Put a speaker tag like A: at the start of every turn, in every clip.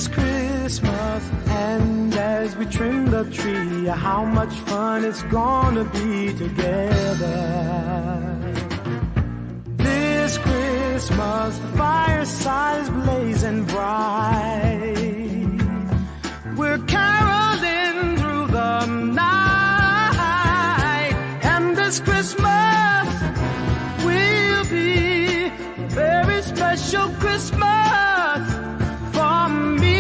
A: This Christmas, and as we trim the tree, how much fun it's gonna be together. This Christmas, the fireside is blazing bright. We're caroling through the night, and this Christmas will be a very special Christmas for me.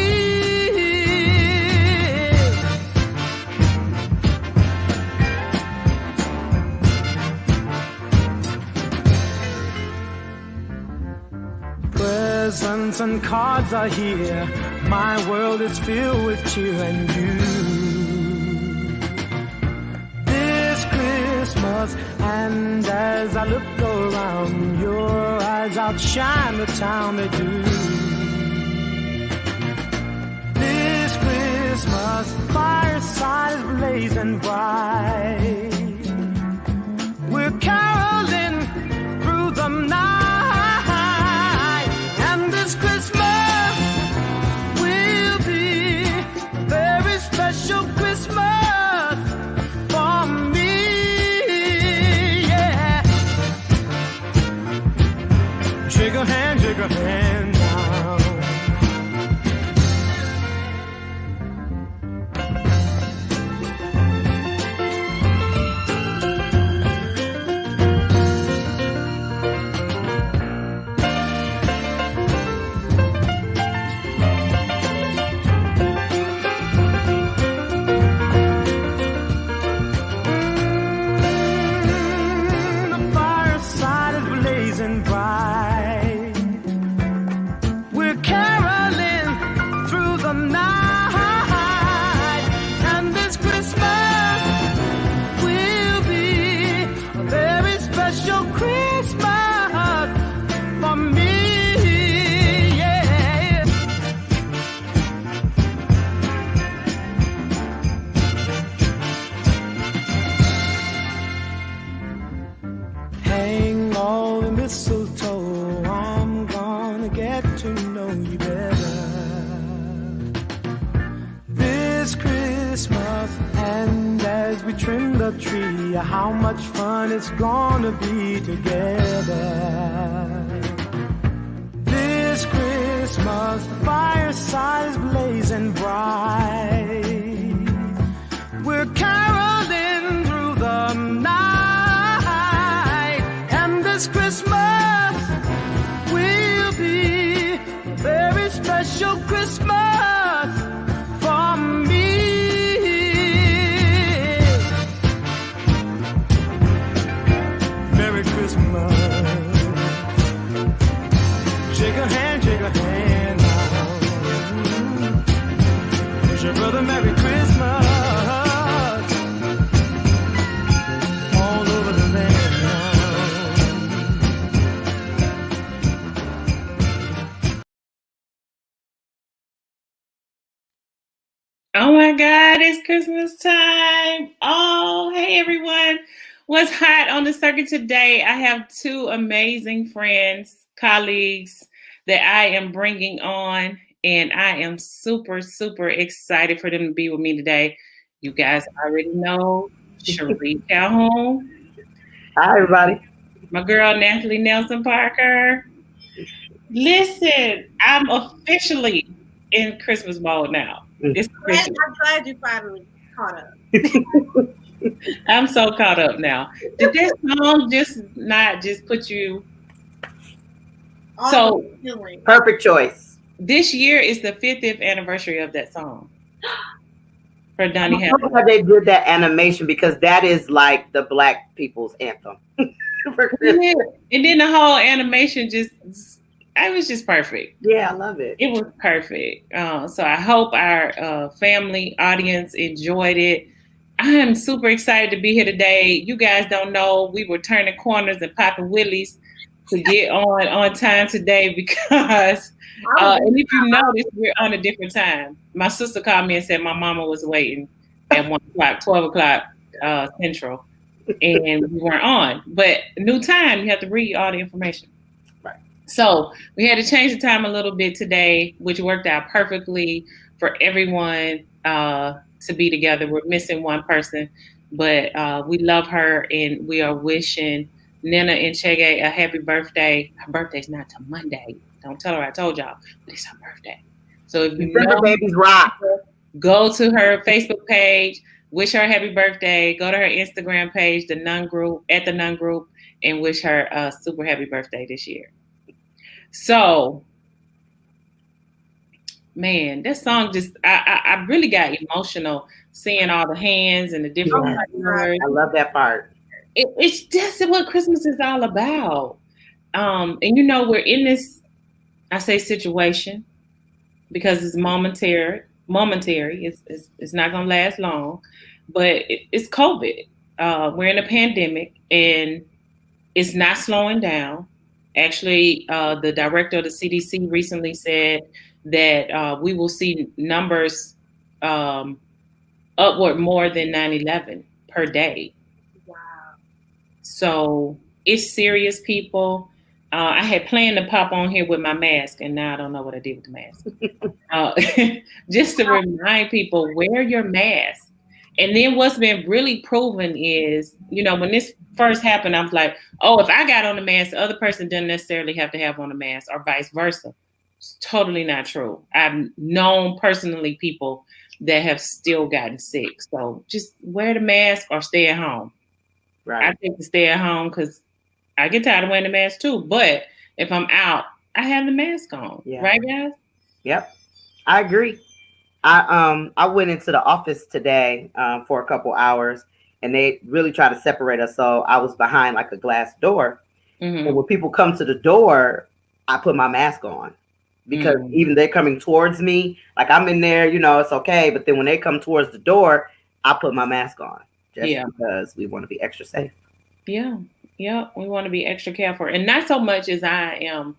A: Presents and cards are here. My world is filled with cheer and you. This Christmas, and as I look around, your eyes outshine the town they do. This Christmas, the fireside is blazing bright. We're caroling through the night, and this Christmas will be a very special Christmas for me, yeah. Shake a hand now. The fireside is blazing bright. We're caroling through the night, and this Christmas will be a very special Christmas for me, yeah. Hang all the mistletoe, I'm gonna get to know you better. This Christmas, and as we trim the tree, how much fun it's gonna be together. This Christmas, the fireside is blazing bright. We're caroling through the night, and this Christmas will be a very special Christmas for me. Merry Christmas. Shake a hand now. Wish your brother Merry Christmas. All over the land now.
B: Oh my God, it's Christmas time. Oh, hey everyone. What's hot on the circuit today? I have two amazing friends, colleagues that I am bringing on, and I am super, super excited for them to be with me today. You guys already know Cherie Calhoun,
C: Hi, everybody.
B: my girl Natalie Nelson Parker. Listen, I'm officially in Christmas mode now. It's Christmas.
D: I'm glad you finally caught up.
B: I'm so caught up now. Did this song not put you? So
C: Perfect choice.
B: this year is the 50th anniversary of that song for Donny
C: I love
B: Hathaway.
C: how they did that animation because that is like the Black people's anthem. For Christmas.
B: Yeah. And then the whole animation it was just perfect.
C: Yeah, I love it.
B: It was perfect. So I hope our family audience enjoyed it. I am super excited to be here today. You guys don't know, we were turning corners and popping willies to get on time today because, and if you notice, we're on a different time. My sister called me and said my mama was waiting at 1 o'clock, 12 o'clock Central, and we weren't on. But new time, you have to read all the information.
C: Right.
B: So we had to change the time a little bit today, which worked out perfectly for everyone to be together. We're missing one person, but we love her and we are wishing Nina and Chege a happy birthday. Her birthday's not till Monday. Don't tell her I told y'all, but it's her birthday. So if you
C: December
B: know,
C: babies rock.
B: go to her Facebook page, wish her a happy birthday, go to her Instagram page, the Nun Group, at the Nun Group, and wish her a super happy birthday this year. So, man, that song just, I really got emotional seeing all the hands and the different colors.
C: I love that part.
B: It's just what Christmas is all about. And you know, we're in this, I say situation because it's momentary. It's not going to last long, but it's COVID. We're in a pandemic and it's not slowing down. Actually, the director of the CDC recently said that we will see numbers upward more than 9/11 per day.
D: Wow.
B: So it's serious, people. I had planned to pop on here with my mask, and now I don't know what I did with the mask. Just to remind people, wear your mask. And then what's been really proven is, you know, when this first happened, I was like, oh, if I got on the mask, the other person doesn't necessarily have to have on a mask or vice versa. It's totally not true. I've known personally people that have still gotten sick. So just wear the mask or stay at home.
C: Right.
B: I think to stay at home because I get tired of wearing the mask too. But if I'm out, I have the mask on.
C: Yeah.
B: Right, guys?
C: Yep. I agree. I went into the office today for a couple hours and they really tried to separate us. So I was behind like a glass door.
B: Mm-hmm.
C: And when people come to the door, I put my mask on because even they're coming towards me, like I'm in there, you know, it's okay. But then when they come towards the door, I put my mask on just because we want to be extra safe.
B: Yeah. Yeah. We want to be extra careful. And not so much as I am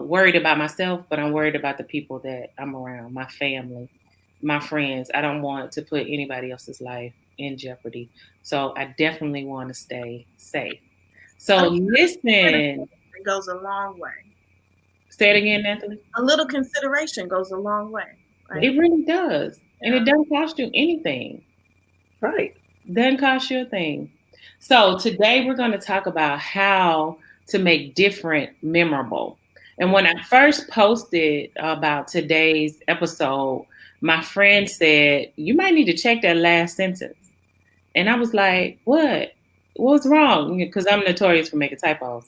B: worried about myself, but I'm worried about the people that I'm around, my family, my friends. I don't want to put anybody else's life in jeopardy. So I definitely want to stay safe. So listen.
D: It goes a long way.
B: Say it again, Natalie.
D: A little consideration goes a long way.
B: Right? It really does. Yeah. And it doesn't cost you anything.
C: Right.
B: Doesn't cost you a thing. So today we're going to talk about how to make different memorable. And when I first posted about today's episode, my friend said, you might need to check that last sentence. And I was like, what? What's wrong? Because I'm notorious for making typos.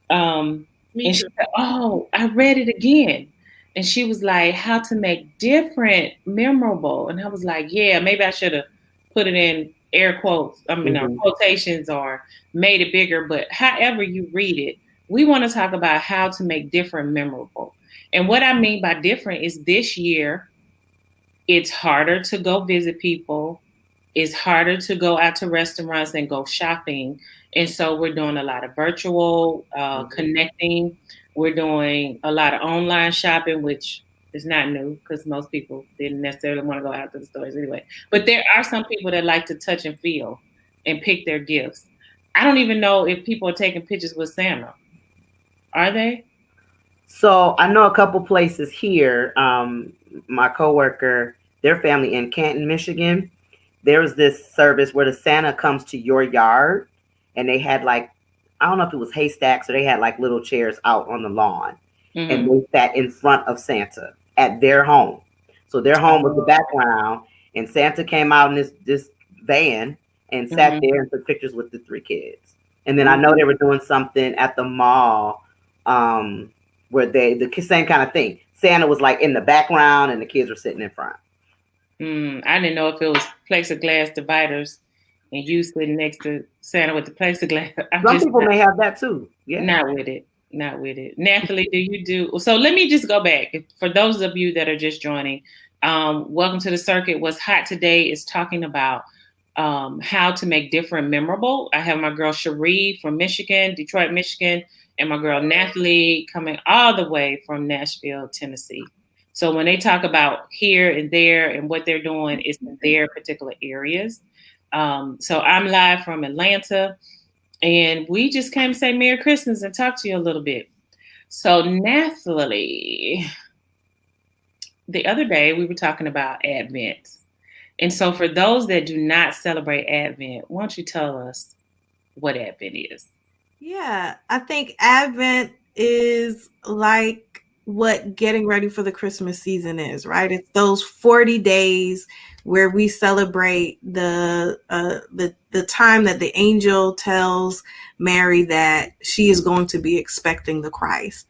B: And she said, oh, I read it again. And she was like, how to make different memorable. And I was like, yeah, maybe I should have put it in air quotes, quotations or made it bigger. But however you read it, we want to talk about how to make different memorable. And what I mean by different is this year, it's harder to go visit people. It's harder to go out to restaurants and go shopping. And so we're doing a lot of virtual connecting. We're doing a lot of online shopping, which is not new because most people didn't necessarily want to go out to the stores anyway. But there are some people that like to touch and feel and pick their gifts. I don't even know if people are taking pictures with Santa. Are they?
C: So I know a couple places here. My coworker, their family in Canton, Michigan, there's this service where the Santa comes to your yard and they had like, I don't know if it was haystacks or they had like little chairs out on the lawn and they sat in front of Santa at their home. So their home was the background and Santa came out in this van and sat there and took pictures with the 3 kids. And then I know they were doing something at the mall where the same kind of thing. Santa was like in the background and the kids were sitting in front.
B: I didn't know if it was plexiglass dividers and you sitting next to Santa with the plexiglass.
C: Some people may have that too. Yeah.
B: Not with it. Natalie, do you do? So let me just go back. For those of you that are just joining, welcome to the circuit. What's hot today is talking about how to make different memorable. I have my girl Cherie from Michigan, Detroit, Michigan, and my girl Natalie coming all the way from Nashville, Tennessee. So when they talk about here and there and what they're doing, it's in their particular areas. So I'm live from Atlanta, and we just came to say Merry Christmas and talk to you a little bit. So, Natalie, the other day we were talking about Advent. And so, for those that do not celebrate Advent, why don't you tell us what Advent is?
D: Yeah, I think Advent is like what getting ready for the Christmas season is, right? It's those 40 days where we celebrate the time that the angel tells Mary that she is going to be expecting the Christ,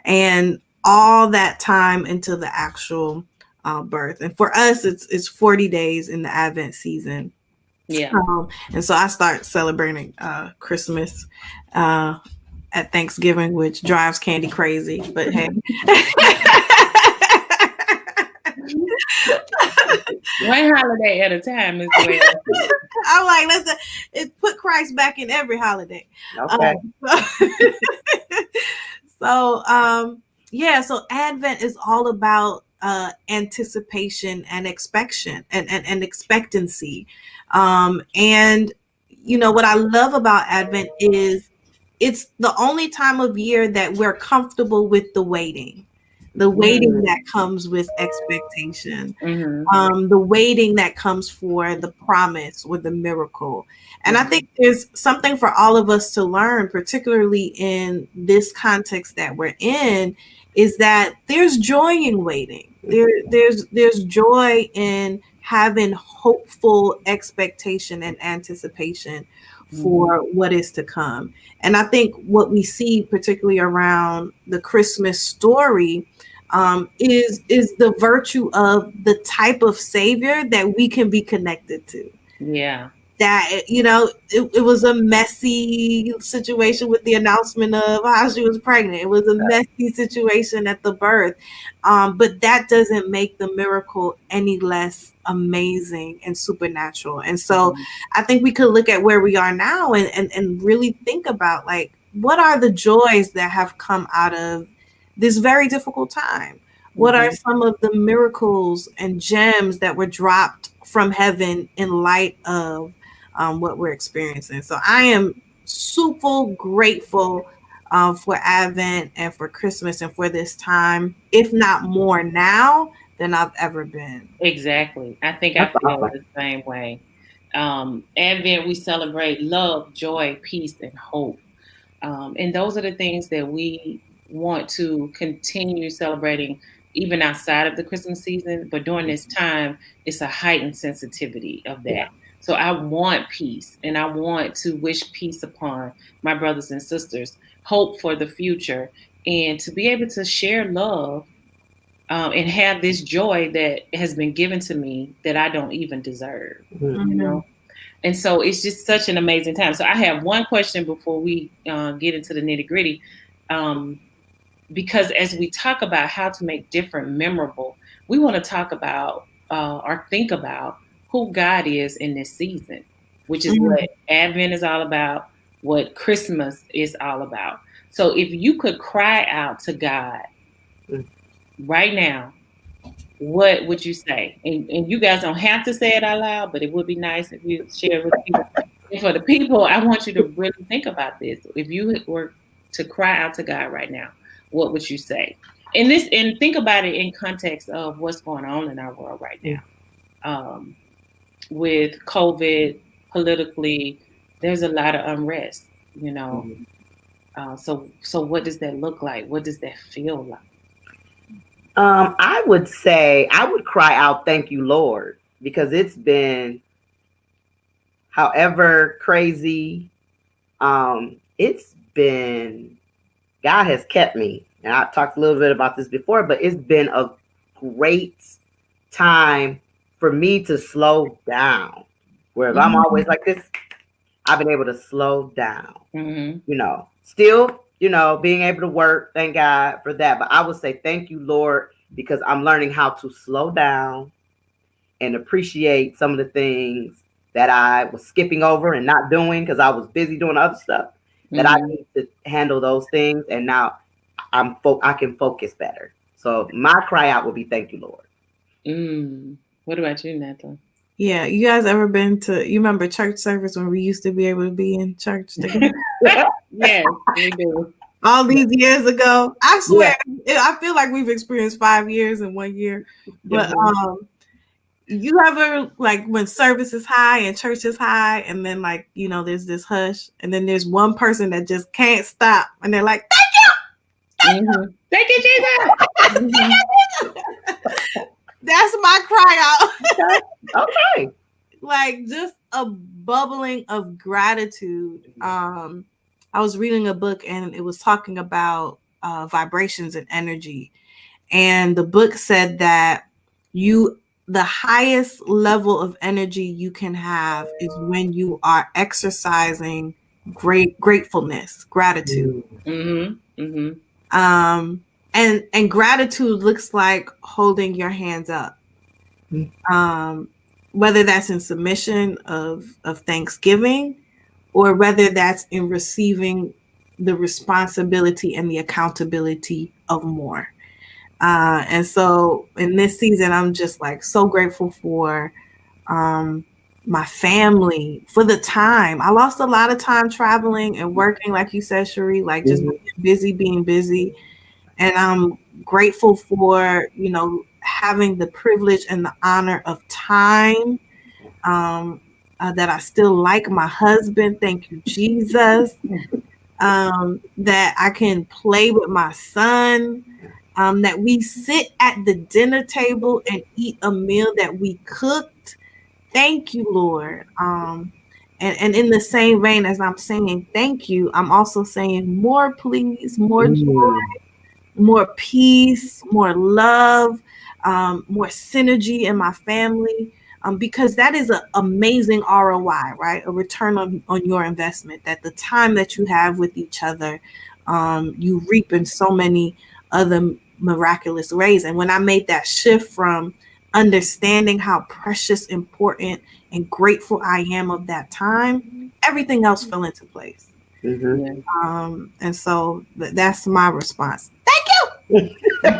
D: and all that time until the actual birth. And for us, it's 40 days in the Advent season.
B: Yeah.
D: And so I start celebrating Christmas at Thanksgiving, which drives Candy crazy. But hey.
B: One holiday at a time is the way
D: I'm like, let's put Christ back in every holiday.
C: Okay.
D: So Advent is all about anticipation and expectancy. And you know what I love about Advent is it's the only time of year that we're comfortable with the waiting that comes with expectation, the waiting that comes for the promise or the miracle. And I think there's something for all of us to learn, particularly in this context that we're in, is that there's joy in waiting. There's joy in having hopeful expectation and anticipation for what is to come. And I think what we see, particularly around the Christmas story, is the virtue of the type of Savior that we can be connected to.
B: Yeah.
D: That, you know, it was a messy situation with the announcement of how she was pregnant. It was a messy situation at the birth. But that doesn't make the miracle any less amazing and supernatural. And so I think we could look at where we are now and really think about, like, what are the joys that have come out of this very difficult time? What are some of the miracles and gems that were dropped from heaven in light of what we're experiencing? So I am super grateful for Advent and for Christmas and for this time, if not more now than I've ever been.
B: Exactly. I think I feel the same way. Advent, we celebrate love, joy, peace, and hope. And those are the things that we want to continue celebrating even outside of the Christmas season. But during this time, it's a heightened sensitivity of that. Yeah. So I want peace, and I want to wish peace upon my brothers and sisters, hope for the future, and to be able to share love and have this joy that has been given to me that I don't even deserve, you know? And so it's just such an amazing time. So I have one question before we get into the nitty gritty. Because as we talk about how to make different memorable, we want to talk about or think about who God is in this season, which is what Advent is all about, what Christmas is all about. So if you could cry out to God right now, what would you say? And you guys don't have to say it out loud, but it would be nice if you share it with people. And for the people, I want you to really think about this. If you were to cry out to God right now, what would you say? And think about it in context of what's going on in our world right now. With COVID, politically, there's a lot of unrest, you know. So what does that look like? What does that feel like?
C: I would say I would cry out, "Thank you, Lord," because it's been, however crazy, it's been, God has kept me. And I talked a little bit about this before, but it's been a great time for me to slow down. Whereas I'm always like this, I've been able to slow down, you know, still, you know, being able to work. Thank God for that. But I would say, thank you, Lord, because I'm learning how to slow down and appreciate some of the things that I was skipping over and not doing because I was busy doing other stuff. That I need to handle those things, and now I can focus better. So my cry out would be, "Thank you, Lord."
B: What about you, Nathan?
D: Yeah, you guys ever been to? You remember church service when we used to be able to be in church together?
B: Yes, we do.
D: all these years ago. I swear, I feel like we've experienced 5 years in 1 year. But you ever, like, when service is high and church is high, and then, like, you know, there's this hush, and then there's one person that just can't stop, and they're like, "Thank you,
B: thank you, Jesus."
D: That's my cry out.
C: Okay.
D: Like, just a bubbling of gratitude. I was reading a book, and it was talking about vibrations and energy, and the book said that the highest level of energy you can have is when you are exercising gratefulness, gratitude. And gratitude looks like holding your hands up, whether that's in submission of thanksgiving, or whether that's in receiving the responsibility and the accountability of more. And so in this season, I'm just like so grateful for my family, for the time. I lost a lot of time traveling and working, like you said, Cherie, like just being busy. And I'm grateful for, you know, having the privilege and the honor of time, that I still like my husband. Thank you, Jesus. That I can play with my son. That we sit at the dinner table and eat a meal that we cooked. Thank you, Lord. And in the same vein as I'm saying thank you, I'm also saying more, please, more joy, more peace, more love, more synergy in my family, because that is an amazing ROI, right? A return on your investment, that the time that you have with each other, you reap in so many other miraculous ways. And when I made that shift from understanding how precious, important, and grateful I am of that time, everything else fell into place. And so that's my response. Thank you.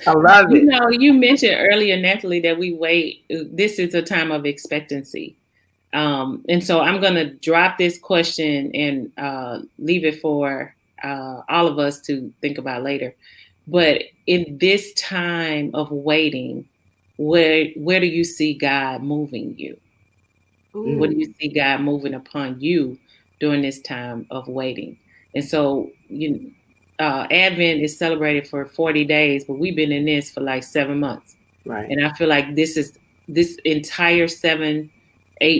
C: I love it.
B: You know, you mentioned earlier, Natalie, that we wait. This is a time of expectancy. And so I'm going to drop this question and leave it for all of us to think about later. But in this time of waiting, where do you see God moving you? Ooh. What do you see God moving upon you during this time of waiting? And so, Advent is celebrated for 40 days, but we've been in this for like 7 months.
C: Right.
B: And I feel like this entire 7-8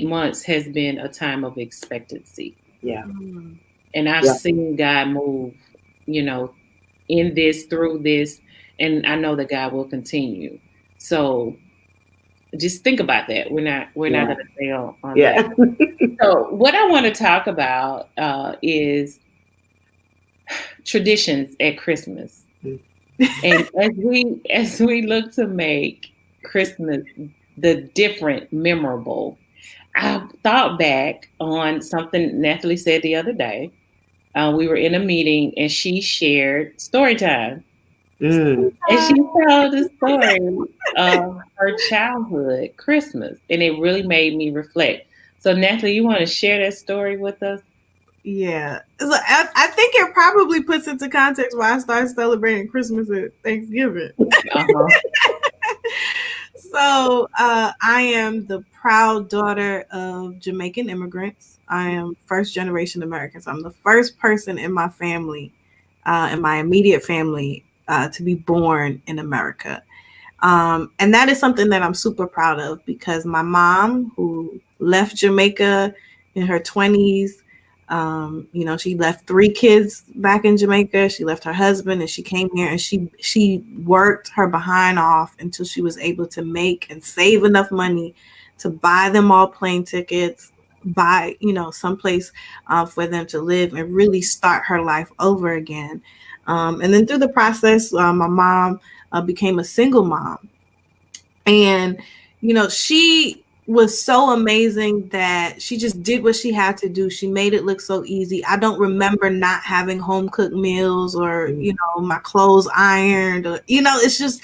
B: months has been a time of expectancy.
C: Yeah.
B: And I've seen God move, in this, through this, and I know that God will continue. So just think about that. We're not going to fail on that. So what I want to talk about is traditions at Christmas. And as we look to make Christmas the different, memorable, I thought back on something Natalie said the other day. We were in a meeting and she shared story time. And she told the story of her childhood Christmas. And it really made me reflect. So Natalie, you want to share that story with us?
D: Yeah. So I think it probably puts into context why I started celebrating Christmas and Thanksgiving. So I am the proud daughter of Jamaican immigrants. I am first generation American. So I'm the first person in my family, in my immediate family, to be born in America. And that is something that I'm super proud of, because my mom, who left Jamaica in her 20s, she left 3 kids back in Jamaica. She left her husband and she came here and she worked her behind off until she was able to make and save enough money to buy them all plane tickets, buy, someplace for them to live and really start her life over again. And then through the process, my mom became a single mom. And, she was so amazing that she just did what she had to do. She made it look so easy. I don't remember not having home cooked meals or, my clothes ironed or, it's just,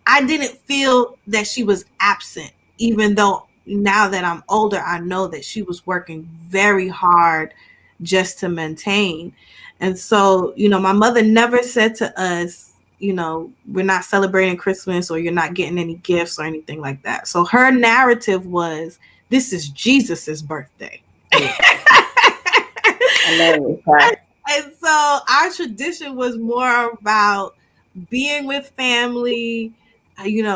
D: I didn't feel that she was absent, even though now that I'm older, I know that she was working very hard just to maintain. And so, my mother never said to us, we're not celebrating Christmas, or you're not getting any gifts or anything like that. So her narrative was, this is Jesus's birthday.
B: I love it.
D: And so our tradition was more about being with family.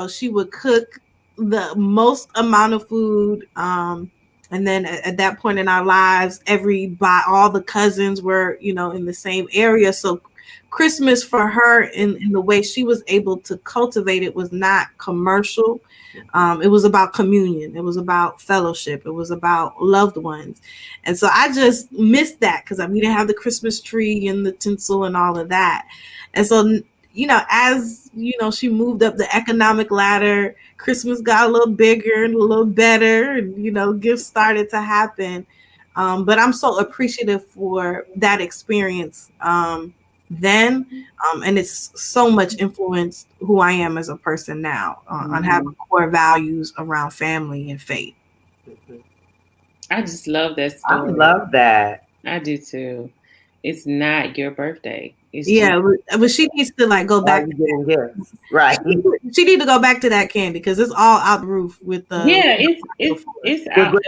D: She would cook the most amount of food. And then at that point in our lives, all the cousins were, in the same area. So Christmas for her, in the way she was able to cultivate it, was not commercial. It was about communion. It was about fellowship. It was about loved ones. And so I just missed that, because we didn't have the Christmas tree and the tinsel and all of that. And so, as she moved up the economic ladder, Christmas got a little bigger and a little better, and gifts started to happen. But I'm so appreciative for that experience then, and it's so much influenced who I am as a person now, on having core values around family and faith.
B: I just love that story.
C: I love that.
B: I do too. It's not your birthday. It's
D: but she needs to go back.
C: Right.
D: She need to go back to that candy, because it's all out the roof with the.
B: Yeah, it's out.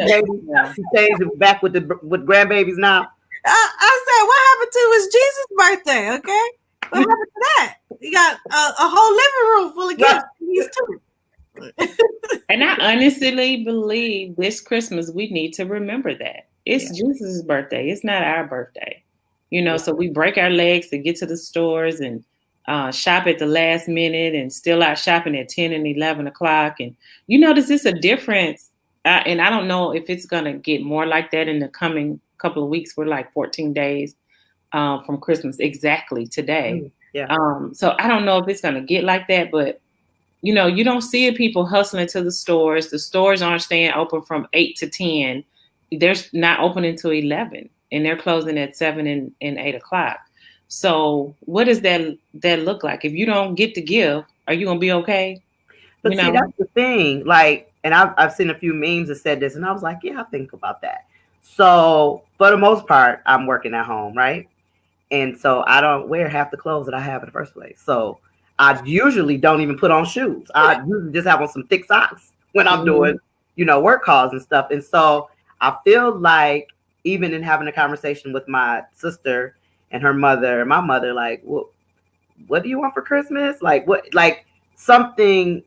C: She changed it back with grandbabies now.
D: I said, what happened to his Jesus birthday? Okay, what happened to that? He got a whole living room full of gifts. He's too.
B: And I honestly believe this Christmas we need to remember that it's Jesus' birthday. It's not our birthday, So we break our legs to get to the stores and shop at the last minute, and still out shopping at 10 and 11 o'clock. And this is a difference. And I don't know if it's gonna get more like that in the coming couple of weeks. We're like 14 days from Christmas exactly today. So I don't know if it's going to get like that, but you don't see people hustling to the stores. The stores aren't staying open from 8 to 10. They're not open until 11, and they're closing at 7 and 8 o'clock. So what does that look like? If you don't get to give, are you going to be okay?
C: But see, that's the thing. And I've seen a few memes that said this, and I was like, yeah, I think about that. So for the most part, I'm working at home, right? And so I don't wear half the clothes that I have in the first place. So I usually don't even put on shoes. I usually just have on some thick socks when I'm doing, work calls and stuff. And so I feel like, even in having a conversation with my sister and her mother, my mother, like, what do you want for Christmas? Something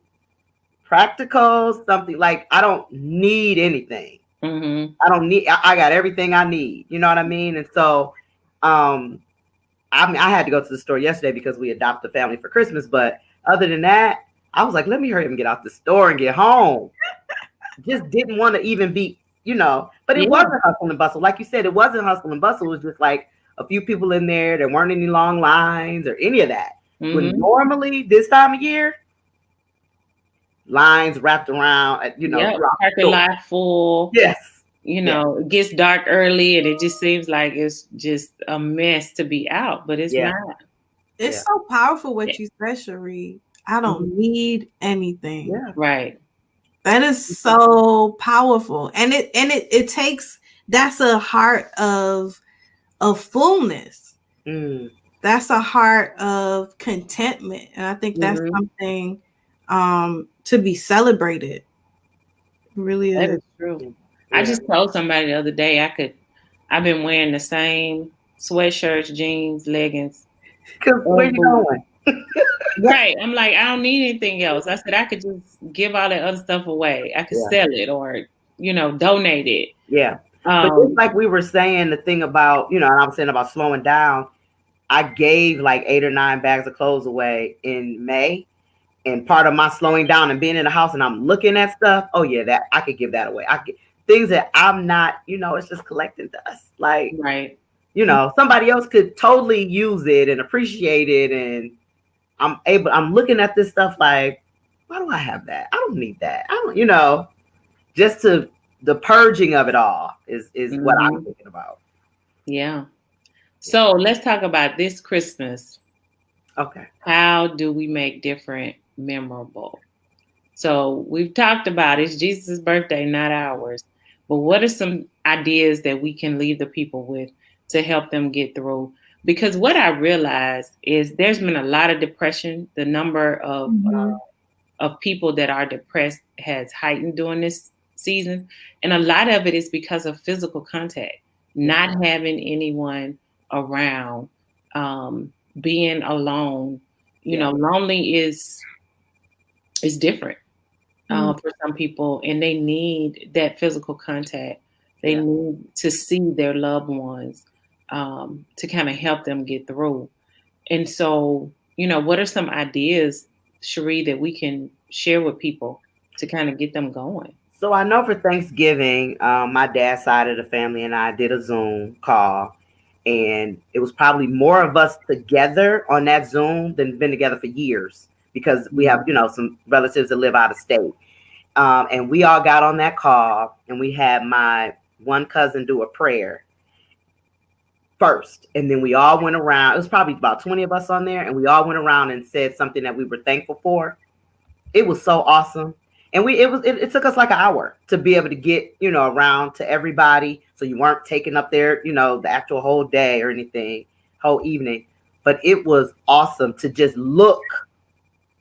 C: practical, something I don't need anything. I got everything I need. You know what I mean? And so, I had to go to the store yesterday because we adopted a family for Christmas. But other than that, I was like, let me hurry up and get out the store and get home. Just didn't want to even be, but it wasn't hustle and bustle. Like you said, it wasn't hustle and bustle. It was just a few people in there. There weren't any long lines or any of that. When normally this time of year, lines wrapped around,
B: parking lot full.
C: Yes.
B: It gets dark early, and it just seems like it's just a mess to be out, but it's not.
D: It's so powerful what you said, Cherie. I don't need anything.
C: Yeah.
B: Right.
D: That is so powerful. And it takes, that's a heart of fullness. That's a heart of contentment. And I think that's something to be celebrated. It really
B: that
D: is.
B: Is true. I just told somebody the other day I've been wearing the same sweatshirts, jeans, leggings.
C: Where you going?
B: Right. I'm like, I don't need anything else. I said I could just give all that other stuff away. I could sell it or, donate it.
C: Yeah. But just like we were saying, the thing about, and I was saying about slowing down, I gave 8 or 9 bags of clothes away in May. And part of my slowing down and being in the house and I'm looking at stuff, that I could give that away. Things that I'm not, it's just collecting dust.
B: Right.
C: Somebody else could totally use it and appreciate it. And I'm looking at this stuff like, why do I have that? I don't need that. I don't, just the purging of it all is what I'm thinking about.
B: Yeah. So let's talk about this Christmas.
C: Okay.
B: How do we make different memorable? So we've talked about it's Jesus' birthday, not ours. But what are some ideas that we can leave the people with to help them get through. Because what I realized is there's been a lot of depression. The number of people that are depressed has heightened during this season. And a lot of it is because of physical contact, not having anyone around, being alone. You know, lonely is different for some people, and they need that physical contact. They need to see their loved ones to kind of help them get through. And so, you know, what are some ideas, Cherie, that we can share with people to kind of get them going?
C: So I know for Thanksgiving, my dad's side of the family and I did a Zoom call, and it was probably more of us together on that Zoom than been together for years, because we have, you know, some relatives that live out of state. And we all got on that call, and we had my one cousin do a prayer first, and then we all went around. It was probably about 20 of us on there, and we all went around and said something that we were thankful for. It was so awesome. And it took us like an hour to be able to get, you know, around to everybody. So you weren't taking up there, you know, the actual whole day or anything, whole evening. But it was awesome to just look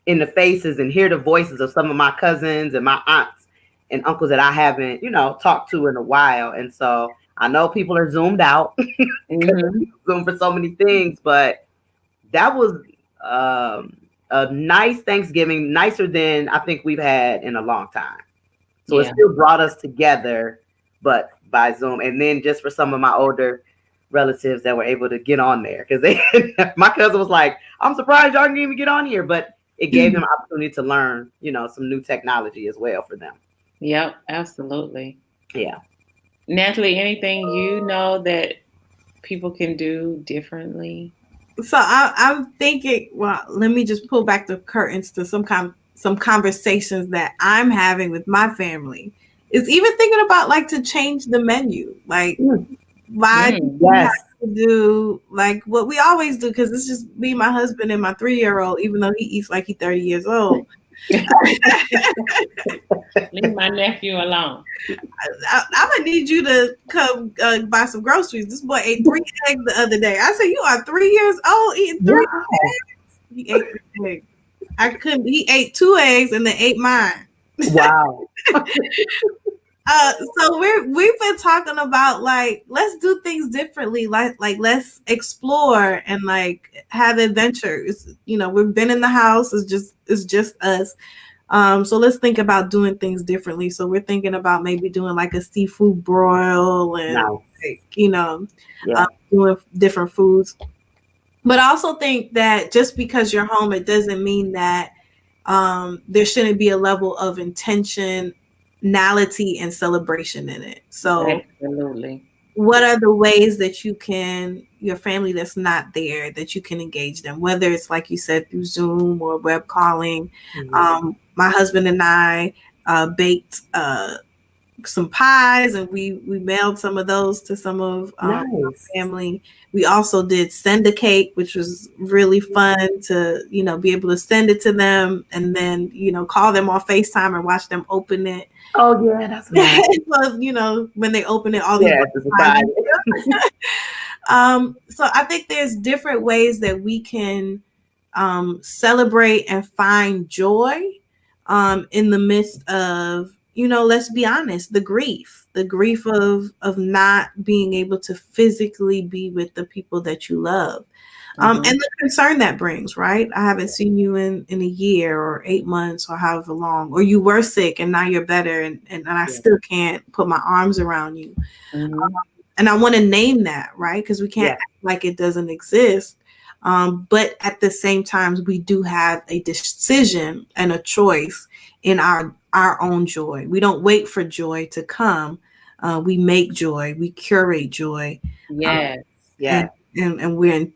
C: in the faces and hear the voices of some of my cousins and my aunts and uncles that I haven't, you know, talked to in a while. And so I know people are zoomed out because Zoom for so many things, but that was a nice Thanksgiving, nicer than I think we've had in a long time. So it still brought us together, but by Zoom. And then just for some of my older relatives that were able to get on there, because my cousin was like, I'm surprised y'all didn't even get on here, but it gave them opportunity to learn, you know, some new technology as well for them.
B: Yep, absolutely.
C: Yeah.
B: Natalie, anything you know that people can do differently?
D: So I'm thinking, well, let me just pull back the curtains to some conversations that I'm having with my family. Is even thinking about like to change the menu. Like why do we have to do like what we always do? Because it's just me, my husband, and my 3-year-old, even though he eats like he's 30 years old.
B: Leave my nephew alone.
D: I'm gonna need you to come buy some groceries. This boy ate 3 eggs the other day. I said, "You are 3 years old eating 3 eggs." He ate 3 eggs. I couldn't. He ate 2 eggs and then ate mine.
C: Wow.
D: So we've been talking about like let's do things differently. Like let's explore and like have adventures. You know, we've been in the house. It's just us. So let's think about doing things differently. So we're thinking about maybe doing like a seafood broil and like, you know, doing different foods. But I also think that just because you're home, it doesn't mean that there shouldn't be a level of intentionality and celebration in it. So
B: absolutely.
D: What are the ways that you can, your family that's not there, that you can engage them, whether it's like you said through Zoom or web calling. My husband and I baked some pies, and we mailed some of those to some of our family. We also did send a cake, which was really fun to, you know, be able to send it to them and then, you know, call them on FaceTime and watch them open it.
C: Oh yeah, that's nice.
D: So, you know, when they open it, all these so I think there's different ways that we can celebrate and find joy in the midst of, you know, let's be honest, the grief of not being able to physically be with the people that you love. And the concern that brings, right? I haven't seen you in a year or 8 months or however long, or you were sick and now you're better and I still can't put my arms around you. And I want to name that, right? Because we can't act like it doesn't exist. But at the same time, we do have a decision and a choice in our own joy. We don't wait for joy to come. We make joy. We curate joy.
B: Yes.
D: And we're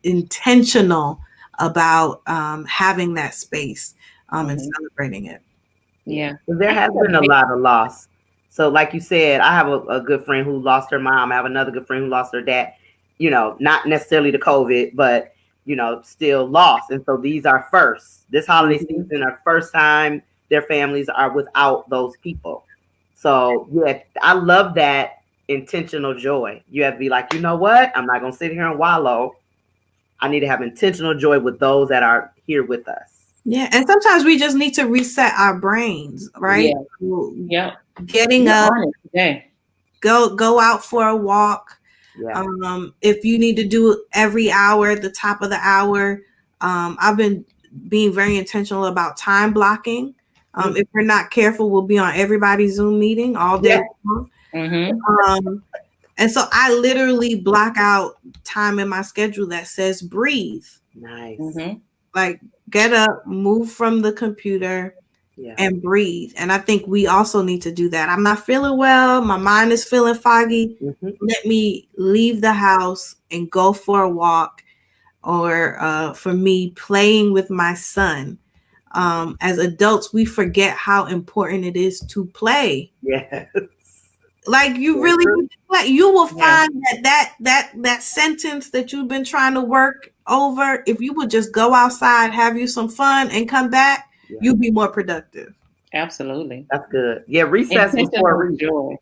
D: intentional about having that space and celebrating it.
B: Yeah.
C: There has been a lot of loss. So like you said, I have a good friend who lost her mom. I have another good friend who lost her dad, you know, not necessarily to COVID, but, you know, still lost. And so these are first. This holiday season are first time their families are without those people. So yeah, I love that intentional joy. You have to be like, you know what? I'm not gonna sit here and wallow. I need to have intentional joy with those that are here with us.
D: Yeah, and sometimes we just need to reset our brains, right?
B: Yeah.
D: Getting
B: You're
D: up,
B: on it today.
D: go out for a walk.
C: Yeah.
D: If you need to do every hour at the top of the hour, I've been being very intentional about time blocking. If we're not careful, we'll be on everybody's Zoom meeting all day long.
B: Mm-hmm.
D: And so I literally block out time in my schedule that says breathe.
C: Nice.
B: Mm-hmm.
D: Like get up, move from the computer, and breathe. And I think we also need to do that. I'm not feeling well. My mind is feeling foggy.
C: Mm-hmm.
D: Let me leave the house and go for a walk, or for me, playing with my son. As adults, we forget how important it is to play.
C: Yes.
D: Like you really need to play. You will find that sentence that you've been trying to work over. If you would just go outside, have you some fun, and come back, you'll be more productive.
B: Absolutely.
C: That's good. Yeah, recess before
B: joy.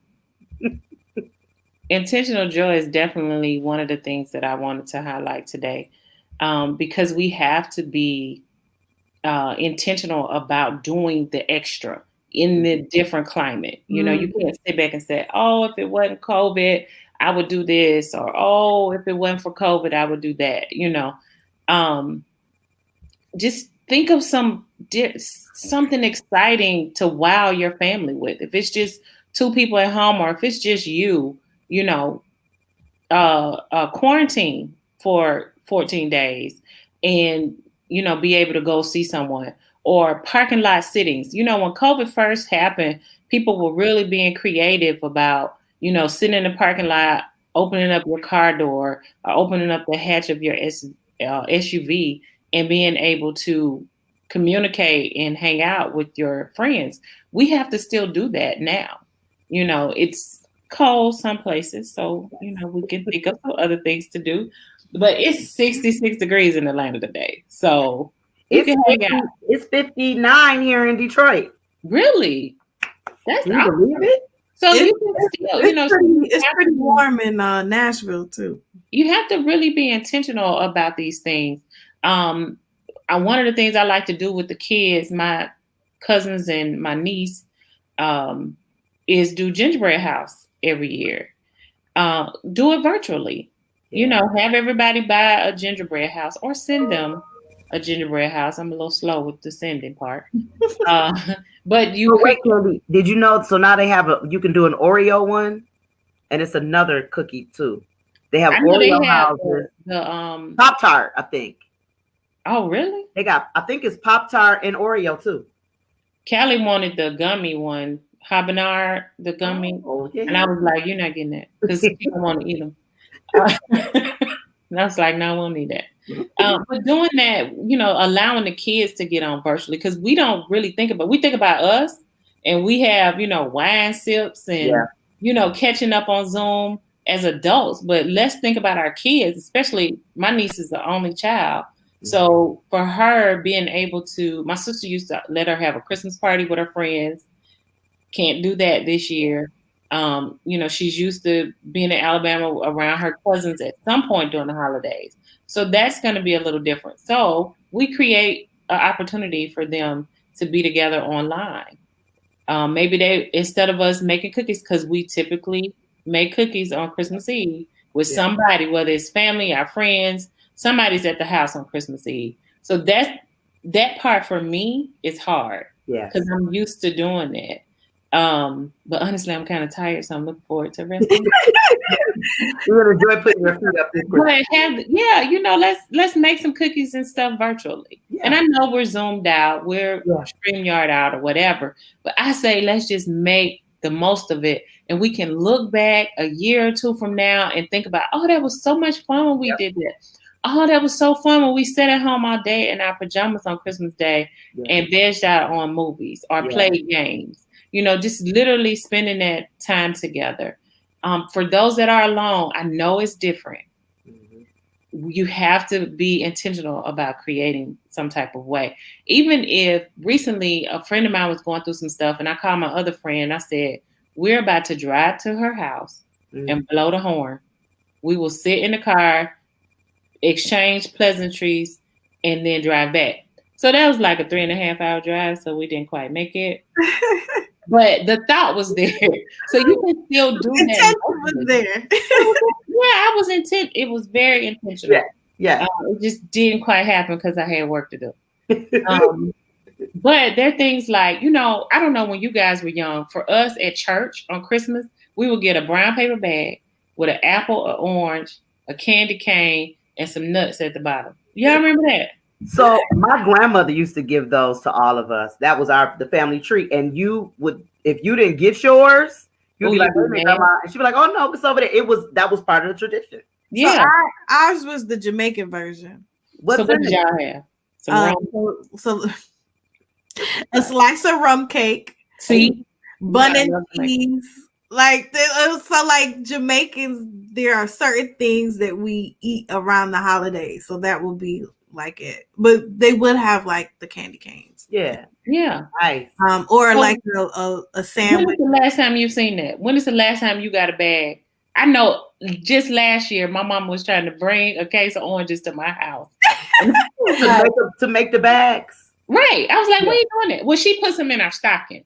B: Intentional joy is definitely one of the things that I wanted to highlight today, because we have to be intentional about doing the extra in the different climate. You know, you can't sit back and say, oh, if it wasn't COVID, I would do this, or, oh, if it wasn't for COVID, I would do that. You know, just think of something exciting to wow your family with. If it's just 2 people at home, or if it's just you, you know, quarantine for 14 days and, you know, be able to go see someone, or parking lot sittings. You know, when COVID first happened, people were really being creative about, you know, sitting in the parking lot, opening up your car door, or opening up the hatch of your SUV, and being able to communicate and hang out with your friends. We have to still do that now. You know, it's cold some places, so, you know, we can think of some other things to do. But it's 66 degrees in Atlanta today, so you can hang out.
C: It's 59 here in Detroit.
B: Really? That's
C: Can you believe it?
B: So you can still, you know,
D: it's pretty warm in Nashville too.
B: You have to really be intentional about these things. One of the things I like to do with the kids, my cousins and my niece, is do gingerbread house every year. Do it virtually. You know, have everybody buy a gingerbread house or send them a gingerbread house. I'm a little slow with the sending part. But you
C: did you know? So now they have you can do an Oreo one, and it's another cookie too. They have Oreo houses.
B: The
C: Pop-Tart, I think.
B: Oh, really?
C: They got, I think it's Pop-Tart and Oreo too.
B: Callie wanted the gummy one, habanero, the gummy. And I was like, you're not getting that because you don't want to eat them. And I was like, no, I won't need that. But doing that, you know, allowing the kids to get on virtually, because we don't really think about us, and we have, you know, wine sips and, you know, catching up on Zoom as adults. But let's think about our kids, especially my niece is the only child. So for her being able to, my sister used to let her have a Christmas party with her friends. Can't do that this year. You know, she's used to being in Alabama around her cousins at some point during the holidays. So that's going to be a little different. So we create an opportunity for them to be together online. Maybe they, instead of us making cookies, because we typically make cookies on Christmas Eve with somebody, whether it's family, our friends, somebody's at the house on Christmas Eve. So that part for me is hard because I'm used to doing that. But honestly, I'm kind of tired, so I'm looking forward to resting.
C: You're gonna enjoy putting your feet up this Christmas.
B: You know, let's make some cookies and stuff virtually. And I know we're Zoomed out, we're StreamYard out, or whatever. But I say let's just make the most of it, and we can look back a year or two from now and think about, oh, that was so much fun when we did that. Oh, that was so fun when we sat at home all day in our pajamas on Christmas Day and vegged out on movies or played games. You know, just literally spending that time together. For those that are alone, I know it's different. You have to be intentional about creating some type of way. Even if recently a friend of mine was going through some stuff and I called my other friend, I said, we're about to drive to her house. and blow the horn. We will sit in the car, exchange pleasantries, and then drive back. So that was like a 3.5 hour drive. So we didn't quite make it. But the thought was there. So you can still do
D: The
B: that.
D: intention was there.
B: Yeah, I was intent. It was very intentional.
C: Yeah.
B: It just didn't quite happen because I had work to do. But there are things like, I don't know when you guys were young. For us at church on Christmas, we would get a brown paper bag with an apple, an orange, a candy cane, and some nuts at the bottom. Y'all remember that?
C: So my grandmother used to give those to all of us. That was the family treat. And you would, if you didn't get yours, you'd be like, "Wait a minute, Grandma," and she'd be like, "Oh no, it's over there." That was part of the tradition.
B: Yeah.
D: So ours was the Jamaican version.
C: What's
B: so what did y'all have?
D: So a slice of rum cake.
B: See,
D: bun and cheese. Like Jamaicans, there are certain things that we eat around the holidays, so that will be like it. But they would have like the candy canes.
C: Yeah,
B: nice.
D: Or like a sandwich.
B: When is the last time you've seen that? When is the last time you got a bag? I know just last year, my mom was trying to bring a case of oranges to my house
C: to make the bags.
B: Right. I was like, "We ain't doing it." Well, she puts them in our stocking.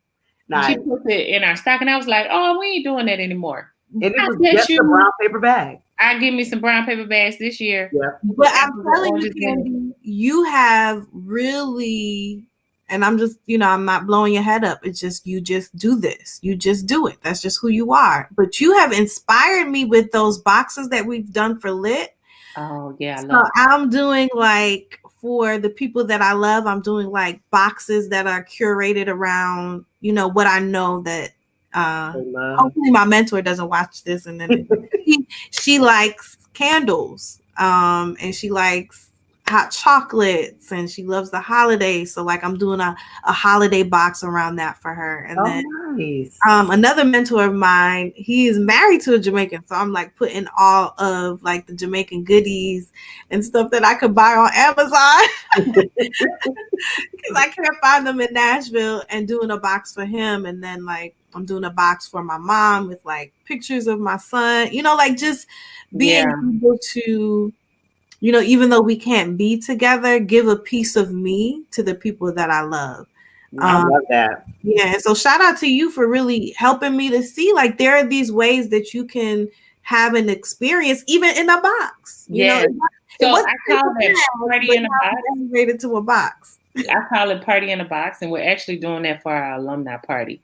C: Nice.
B: She puts it in our stocking. I was like, "Oh, we ain't doing that anymore."
C: And it was just a brown paper bag.
B: I give me some brown paper bags this year.
C: Yeah.
D: But I'm telling you, Candy, you have really, and I'm just, I'm not blowing your head up. It's just, you just do this. You just do it. That's just who you are. But you have inspired me with those boxes that we've done for Lit.
B: Oh, yeah.
D: So I'm doing like, for the people that I love, I'm doing like boxes that are curated around, what I know that hopefully my mentor doesn't watch this, and then she likes candles, and she likes hot chocolates, and she loves the holidays. So like I'm doing a holiday box around that for her. And
C: nice.
D: Another mentor of mine, he is married to a Jamaican, so I'm like putting all of like the Jamaican goodies and stuff that I could buy on Amazon because I can't find them in Nashville, and doing a box for him. And then like I'm doing a box for my mom with like pictures of my son, like just being able to, even though we can't be together, give a piece of me to the people that I love.
C: I love that.
D: Yeah. So shout out to you for really helping me to see like there are these ways that you can have an experience even in a box.
B: So I call that party in a box.
D: Integrated to a box.
B: I call it party in a box, and we're actually doing that for our alumni party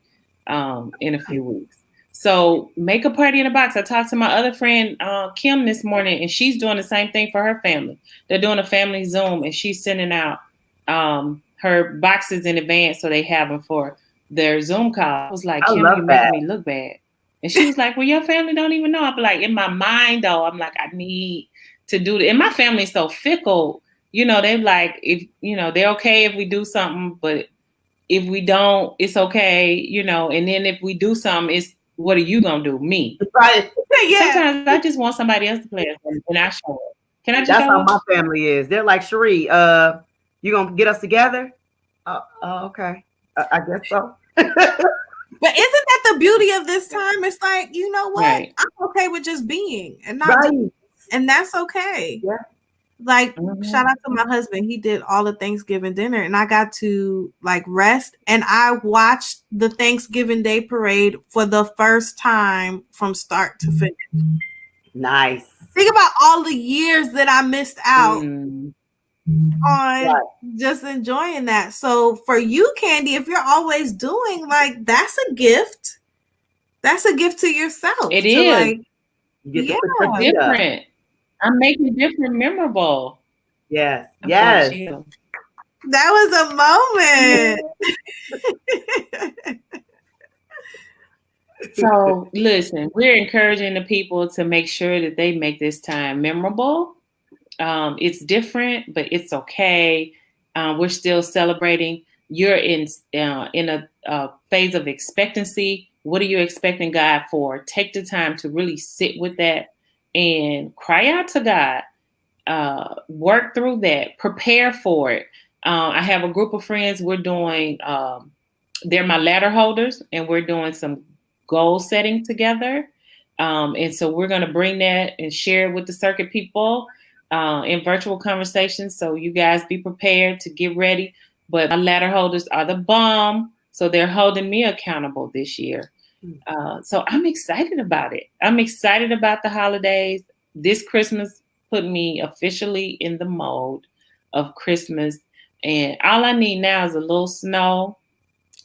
B: in a few weeks. So make a party in a box. I talked to my other friend, Kim, this morning, and she's doing the same thing for her family. They're doing a family Zoom, and she's sending out her boxes in advance so they have them for their Zoom call. I was like, "Kim, you're making me look bad." And she was like, "Well, your family don't even know." I'm like, in my mind, though, I'm like, I need to do it. And my family's so fickle. They're like, if, they're okay if we do something, but if we don't, it's okay, and then if we do something, it's, what are you gonna do? Me.
C: Right.
B: Yeah. Sometimes I just want somebody else to play it, and I show up. Can I just
C: That's how my family is. They're like, "Cherie, you gonna get us together?" Okay. I guess so.
D: But isn't that the beauty of this time? It's like, you know what? Right. I'm okay with just being and not and that's okay.
C: Yeah.
D: Like, shout out to my husband. He did all the Thanksgiving dinner, and I got to like rest, and I watched the Thanksgiving Day parade for the first time from start to finish.
C: Nice.
D: Think about all the years that I missed out on just enjoying that. So for you, Candy, if you're always doing, like, that's a gift. That's a gift to yourself.
B: It is.
D: Like,
B: different. I'm making it different, memorable.
C: Yes. Yes.
D: That was a moment.
B: So listen, we're encouraging the people to make sure that they make this time memorable. It's different, but it's okay. We're still celebrating. You're in a phase of expectancy. What are you expecting God for? Take the time to really sit with that and cry out to God. Work through that. Prepare for it. I have a group of friends. We're doing, they're my ladder holders, and we're doing some goal setting together. And so we're going to bring that and share it with the circuit people in virtual conversations. So you guys be prepared to get ready. But my ladder holders are the bomb. So they're holding me accountable this year. So I'm excited about it. I'm excited about the holidays. This Christmas put me officially in the mode of Christmas. And all I need now is a little snow.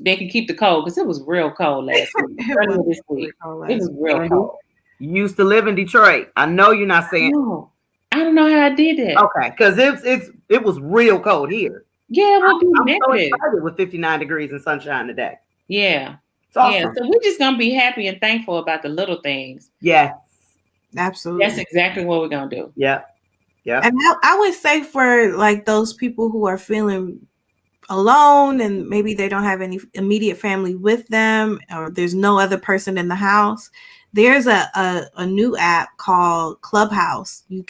B: They can keep the cold because it was real cold last week. Earlier this week. It was real cold.
C: You used to live in Detroit. I know you're not saying.
B: No, I don't know how I did that.
C: Okay, because it was real cold here.
B: Yeah, we'll be
C: I'm so
B: negative.
C: excited with 59 degrees and sunshine today.
B: Yeah.
C: It's awesome.
B: Yeah. So we're just gonna be happy and thankful about the little things.
C: Yes.
D: Absolutely.
B: That's exactly what we're gonna do.
C: Yeah. Yeah.
D: And I would say for like those people who are feeling alone and maybe they don't have any immediate family with them, or there's no other person in the house, there's a new app called Clubhouse. You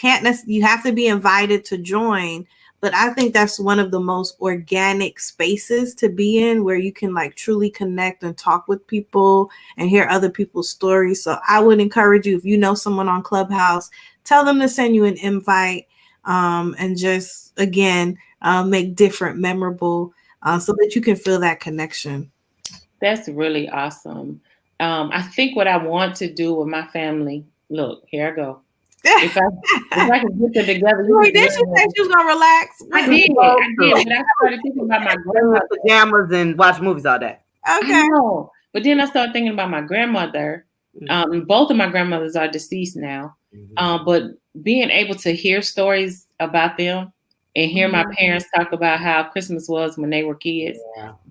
D: have to be invited to join, but I think that's one of the most organic spaces to be in, where you can like truly connect and talk with people and hear other people's stories. So I would encourage you, if you know someone on Clubhouse, tell them to send you an invite, and just again make different memorable, so that you can feel that connection.
B: That's really awesome. I think what I want to do with my family, look, here I go. If I can get them together.
D: Wait, did you say she was gonna relax?
B: I did, but I started thinking about my grandmother.
C: Pajamas and watch movies all day.
D: Okay.
B: I know, but then I started thinking about my grandmother. Both of my grandmothers are deceased now. But being able to hear stories about them and hear my parents talk about how Christmas was when they were kids,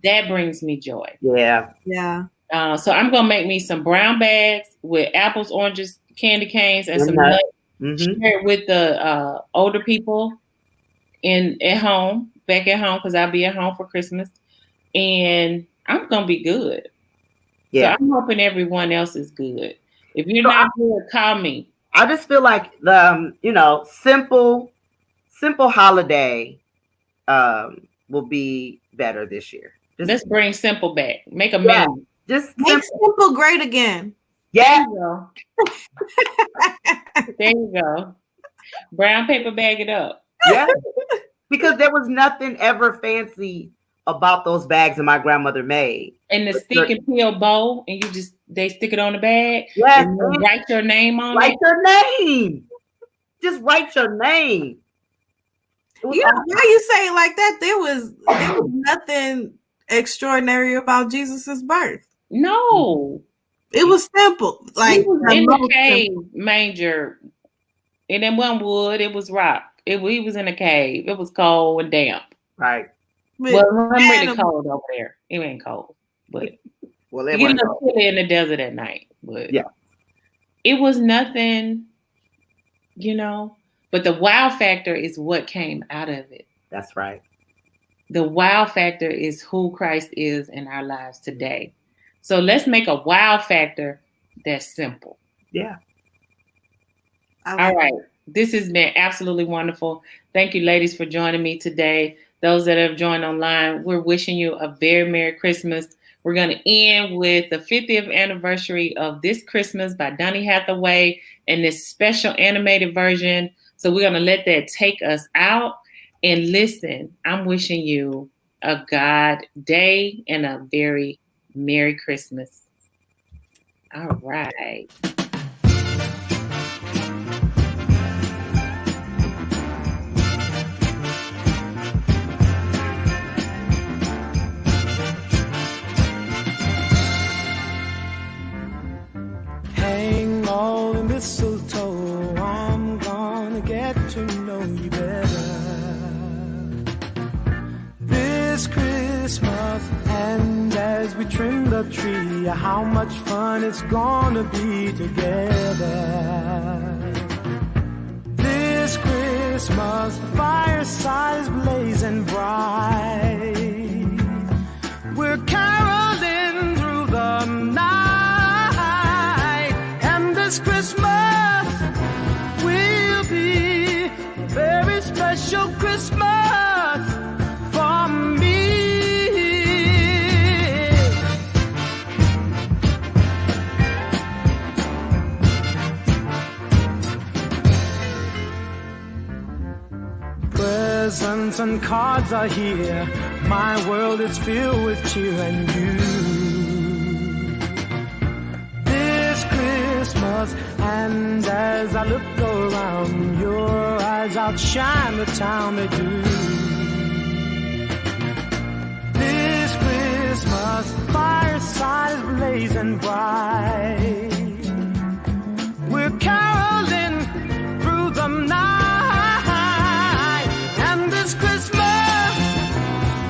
B: that brings me joy.
C: Yeah.
D: Yeah.
B: So I'm gonna make me some brown bags with apples, oranges, candy canes, and some nuts. Share it with the older people back at home, because I'll be at home for Christmas, and I'm gonna be good.
C: Yeah.
B: So I'm hoping everyone else is good. If you're not good, call me.
C: I just feel like the simple holiday will be better this year.
B: Let's bring simple back. Make a menu.
C: Just
D: make simple great again.
C: Yeah.
B: There you go. Brown paper bag it up.
C: Yeah. Because there was nothing ever fancy about those bags that my grandmother made.
B: And the stick and peel bowl, and they stick it on the bag.
C: Yes.
B: And you write your name on it.
C: Write your name. Just write your name.
D: Why you say it like that? There was nothing extraordinary about Jesus's birth.
B: No.
D: It was simple. Like
B: he was in the cave manger. And it wasn't wood, it was rock. He was in a cave. It was cold and damp.
C: Right.
B: Well, I'm really cold over there. It ain't cold. But
C: well,
B: it get a little chilly in the desert at night. But
C: yeah.
B: It was nothing, but the wow factor is what came out of it.
C: That's right.
B: The wow factor is who Christ is in our lives today. So let's make a wow factor that's simple.
C: Yeah.
B: All right. This has been absolutely wonderful. Thank you, ladies, for joining me today. Those that have joined online, we're wishing you a very Merry Christmas. We're going to end with the 50th anniversary of This Christmas by Donny Hathaway and this special animated version. So we're going to let that take us out. And listen, I'm wishing you a God day and a very Merry Christmas. All right.
A: Hang all the mistletoe, I'm gonna get to know you better this Christmas. And as we trim the tree, how much fun it's gonna be together this Christmas. The fireside's blazing bright, we're caroling through the night, and this Christmas will be a very special Christmas for me. presents and cards are here. My world is filled with cheer and you. This Christmas, and as I look around, your eyes outshine the town they do. This Christmas, fireside is blazing bright. We're caroling through the night, and this Christmas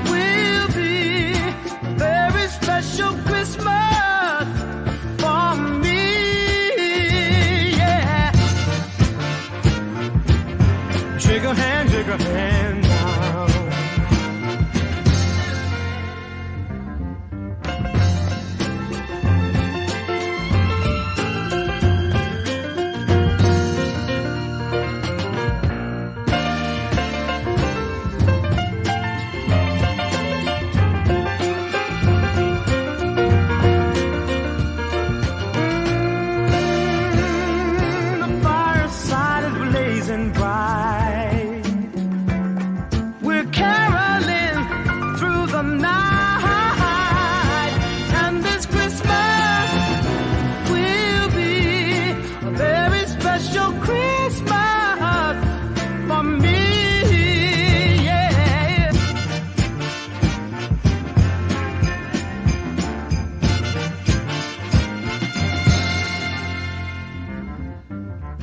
A: will be a very special Christmas for me. Yeah. Shake a hand now.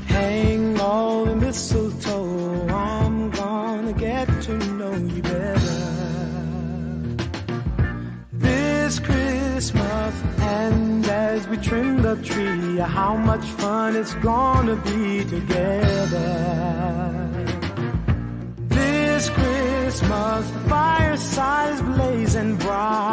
A: Hang all the mistletoe, I'm gonna get to know you better. This Christmas, and as we trim the tree, how much fun it's gonna be together. This Christmas, the fireside is blazing bright.